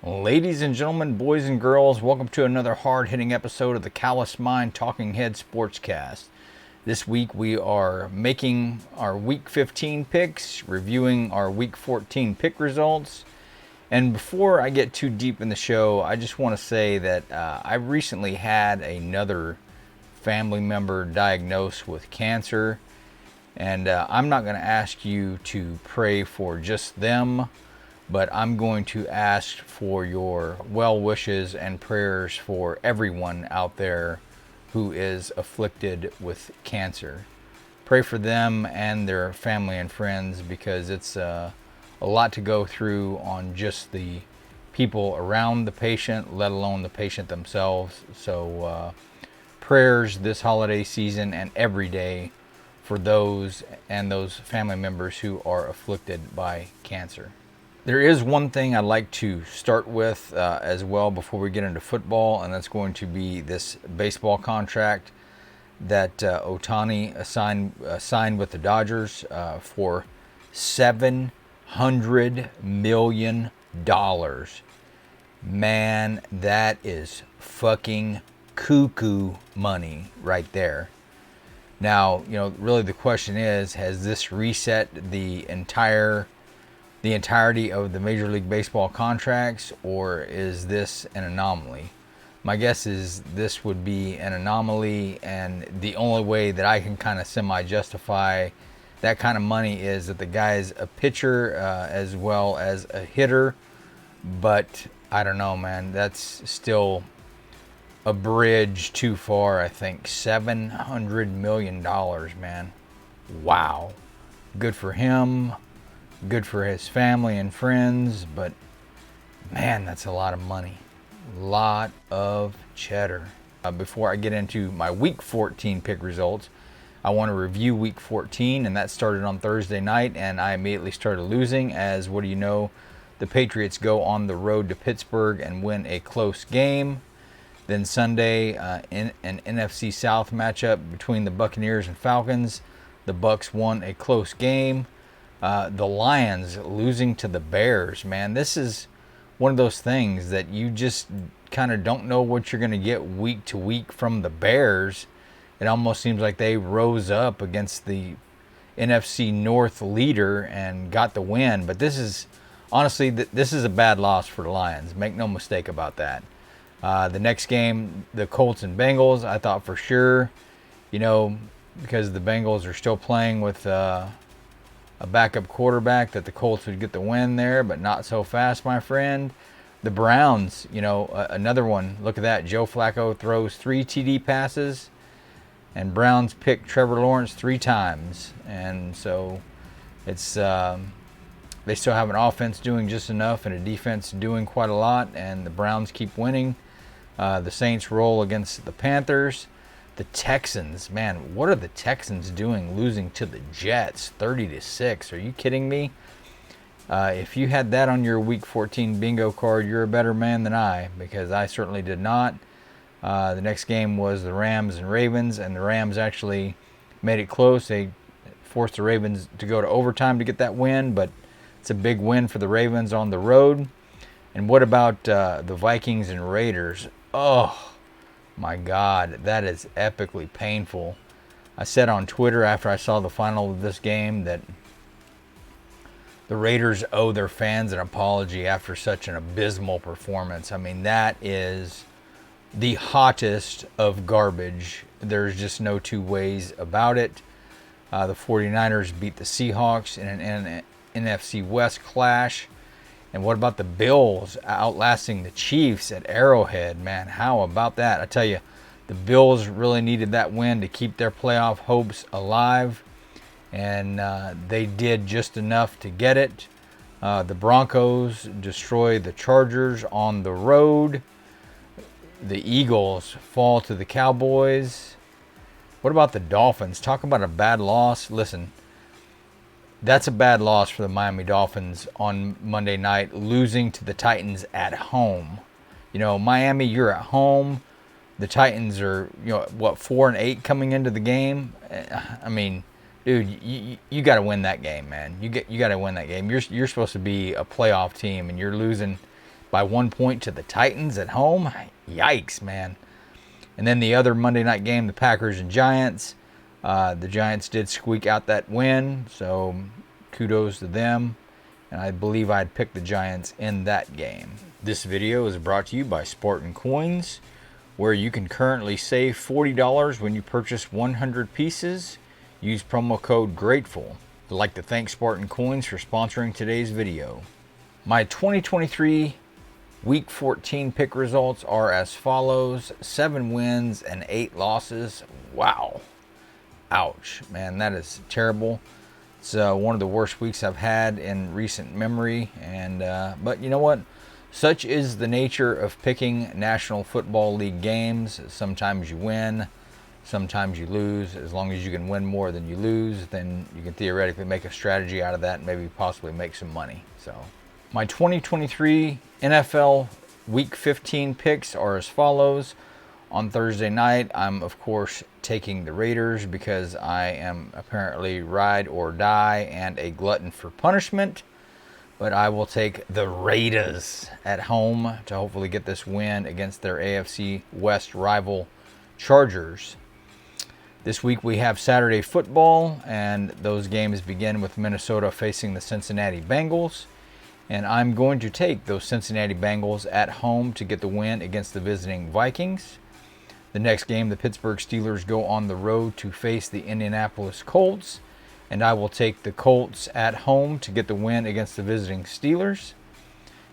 Ladies and gentlemen, boys and girls, welcome to another hard-hitting episode of the Callous Mind Talking Head Sportscast. This week we are making our Week 15 picks, reviewing our Week 14 pick results. And before I get too deep in the show, I just want to say that I recently had another family member diagnosed with cancer. And I'm not going to ask you to pray for just them, but I'm going to ask for your well wishes and prayers for everyone out there who is afflicted with cancer. Pray for them and their family and friends, because it's a lot to go through on just the people around the patient, let alone the patient themselves. So prayers this holiday season and every day for those and those family members who are afflicted by cancer. There is one thing I'd like to start with as well before we get into football, and that's going to be this baseball contract that Ohtani signed with the Dodgers for $700 million. Man, that is fucking cuckoo money right there. Now, really the question is, has this reset the entirety of the Major League Baseball contracts, or is this an anomaly? My guess is this would be an anomaly, and the only way that I can kind of semi-justify that kind of money is that the guy's a pitcher as well as a hitter. But I don't know, man. That's still a bridge too far, I think. $700 million, man. Wow. Good for him. Good for his family and friends, but man, that's a lot of money. Lot of cheddar. Before I get into my Week 14 pick results, I want to review Week 14, and that started on Thursday night, and I immediately started losing as, what do you know, the Patriots go on the road to Pittsburgh and win a close game. Then Sunday, in an NFC South matchup between the Buccaneers and Falcons, the Bucs won a close game. The Lions losing to the Bears, man. This is one of those things that you just kind of don't know what you're going to get week to week from the Bears. It almost seems like they rose up against the NFC North leader and got the win. But this is, honestly, this is a bad loss for the Lions. Make no mistake about that. The next game, the Colts and Bengals, I thought for sure, because the Bengals are still playing with a backup quarterback, that the Colts would get the win there, but not so fast, my friend. The Browns, another one. Look at that. Joe Flacco throws 3 TD passes, and Browns pick Trevor Lawrence 3 times. And so it's they still have an offense doing just enough and a defense doing quite a lot, and the Browns keep winning. The Saints roll against the Panthers. The Texans, man, what are the Texans doing losing to the Jets 30-6? Are you kidding me? If you had that on your Week 14 bingo card, you're a better man than I, because I certainly did not. The next game was the Rams and Ravens, and the Rams actually made it close. They forced the Ravens to go to overtime to get that win, but it's a big win for the Ravens on the road. And what about the Vikings and Raiders? Oh, my God, that is epically painful. I said on Twitter after I saw the final of this game that the Raiders owe their fans an apology after such an abysmal performance. I mean, that is the hottest of garbage. There's just no two ways about it. The 49ers beat the Seahawks in an NFC West clash. And what about the Bills outlasting the Chiefs at Arrowhead, man? How about that? I tell you, the Bills really needed that win to keep their playoff hopes alive, and they did just enough to get it. The Broncos destroy the Chargers on the road. The Eagles fall to the Cowboys. What about the Dolphins? Talk about a bad loss. Listen, that's a bad loss for the Miami Dolphins on Monday night, losing to the Titans at home. Miami, you're at home. The Titans are, 4-8 coming into the game. I mean, dude, you got to win that game, man. You got to win that game. You're supposed to be a playoff team, and you're losing by 1 point to the Titans at home. Yikes, man. And then the other Monday night game, the Packers and Giants. The Giants did squeak out that win, so kudos to them. And I believe I'd picked the Giants in that game. This video is brought to you by Spartan Coins, where you can currently save $40 when you purchase 100 pieces. Use promo code GRATEFUL. I'd like to thank Spartan Coins for sponsoring today's video. My 2023 Week 14 pick results are as follows: 7 wins and 8 losses. Wow. Ouch. Man, that is terrible. It's one of the worst weeks I've had in recent memory. But you know what? Such is the nature of picking National Football League games. Sometimes you win, sometimes you lose. As long as you can win more than you lose, then you can theoretically make a strategy out of that and maybe possibly make some money. So my 2023 NFL Week 15 picks are as follows. On Thursday night, I'm of course taking the Raiders because I am apparently ride or die and a glutton for punishment. But I will take the Raiders at home to hopefully get this win against their AFC West rival Chargers. This week we have Saturday football, and those games begin with Minnesota facing the Cincinnati Bengals. And I'm going to take those Cincinnati Bengals at home to get the win against the visiting Vikings. The next game, the Pittsburgh Steelers go on the road to face the Indianapolis Colts. And I will take the Colts at home to get the win against the visiting Steelers.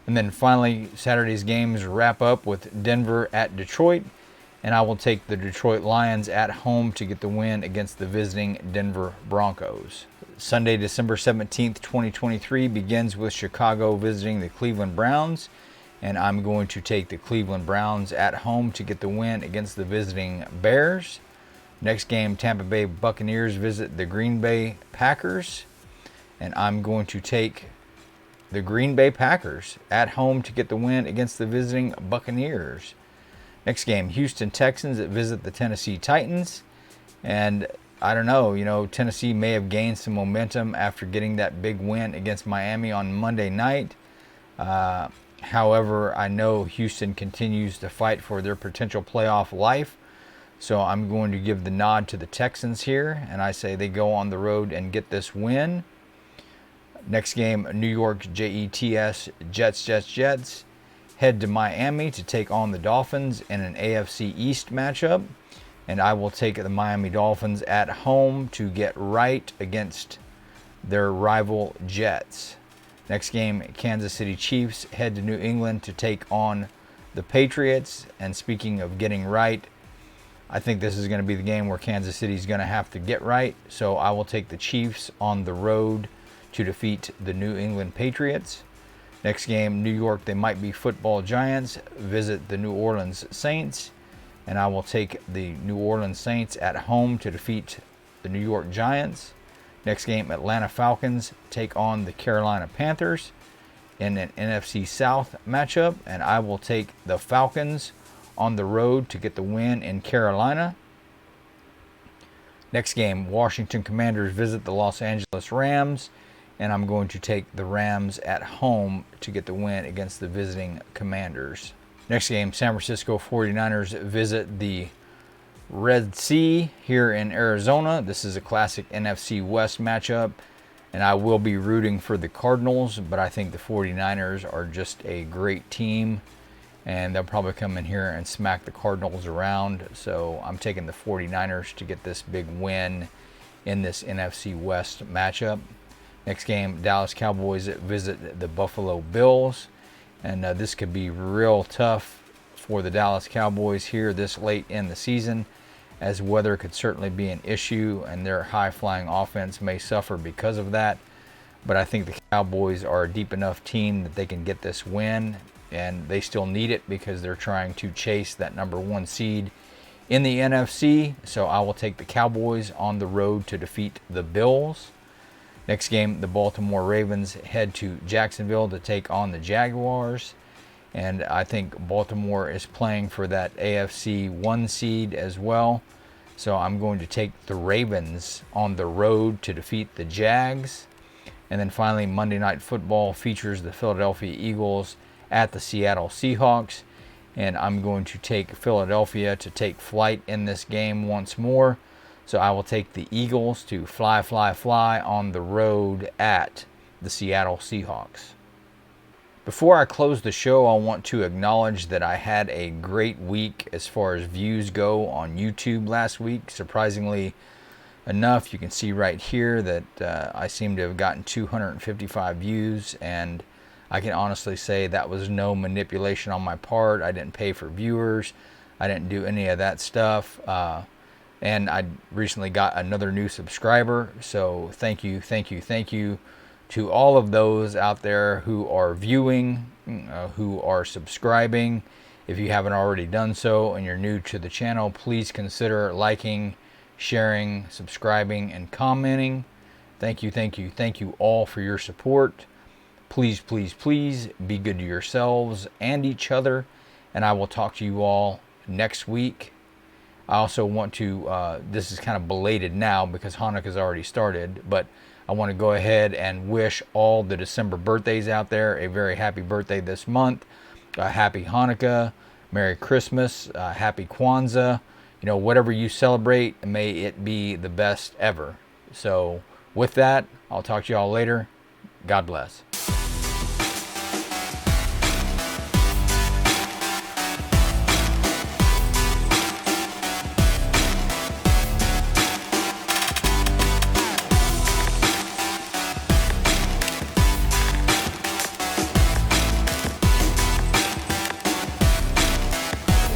And then finally, Saturday's games wrap up with Denver at Detroit. And I will take the Detroit Lions at home to get the win against the visiting Denver Broncos. Sunday, December 17th, 2023 begins with Chicago visiting the Cleveland Browns. And I'm going to take the Cleveland Browns at home to get the win against the visiting Bears. Next game, Tampa Bay Buccaneers visit the Green Bay Packers. And I'm going to take the Green Bay Packers at home to get the win against the visiting Buccaneers. Next game, Houston Texans visit the Tennessee Titans. And I don't know, Tennessee may have gained some momentum after getting that big win against Miami on Monday night. However, I know Houston continues to fight for their potential playoff life. So I'm going to give the nod to the Texans here, and I say they go on the road and get this win. Next game, New York Jets head to Miami to take on the Dolphins in an AFC East matchup. And I will take the Miami Dolphins at home to get right against their rival Jets. Next game, Kansas City Chiefs head to New England to take on the Patriots. And speaking of getting right, I think this is going to be the game where Kansas City is going to have to get right. So I will take the Chiefs on the road to defeat the New England Patriots. Next game, New York, they might be football giants, visit the New Orleans Saints. And I will take the New Orleans Saints at home to defeat the New York Giants. Next game, Atlanta Falcons take on the Carolina Panthers in an NFC South matchup. And I will take the Falcons on the road to get the win in Carolina. Next game, Washington Commanders visit the Los Angeles Rams. And I'm going to take the Rams at home to get the win against the visiting Commanders. Next game, San Francisco 49ers visit the Red Sea here in Arizona. This is a classic NFC West matchup, and I will be rooting for the Cardinals, but I think the 49ers are just a great team, and they'll probably come in here and smack the Cardinals around. So I'm taking the 49ers to get this big win in this NFC West matchup. Next game, Dallas Cowboys visit the Buffalo Bills. And this could be real tough for the Dallas Cowboys here this late in the season, as weather could certainly be an issue, and their high-flying offense may suffer because of that. But I think the Cowboys are a deep enough team that they can get this win, and they still need it because they're trying to chase that #1 seed in the NFC. So I will take the Cowboys on the road to defeat the Bills. Next game, the Baltimore Ravens head to Jacksonville to take on the Jaguars. And I think Baltimore is playing for that AFC 1 seed as well. So I'm going to take the Ravens on the road to defeat the Jags. And then finally, Monday Night Football features the Philadelphia Eagles at the Seattle Seahawks. And I'm going to take Philadelphia to take flight in this game once more. So I will take the Eagles to fly, fly, fly on the road at the Seattle Seahawks. Before I close the show, I want to acknowledge that I had a great week as far as views go on YouTube last week. Surprisingly enough, you can see right here that I seem to have gotten 255 views, and I can honestly say that was no manipulation on my part. I didn't pay for viewers. I didn't do any of that stuff. And I recently got another new subscriber. So thank you, thank you, thank you to all of those out there who are viewing, who are subscribing. If you haven't already done so and you're new to the channel, please consider liking, sharing, subscribing, and commenting. Thank you, thank you, thank you all for your support. Please, please, please be good to yourselves and each other, and I will talk to you all next week. I also want to, this is kind of belated now because Hanukkah's already started, but I want to go ahead and wish all the December birthdays out there a very happy birthday this month. Happy Hanukkah, Merry Christmas, Happy Kwanzaa. You know, whatever you celebrate, may it be the best ever. So with that, I'll talk to you all later. God bless.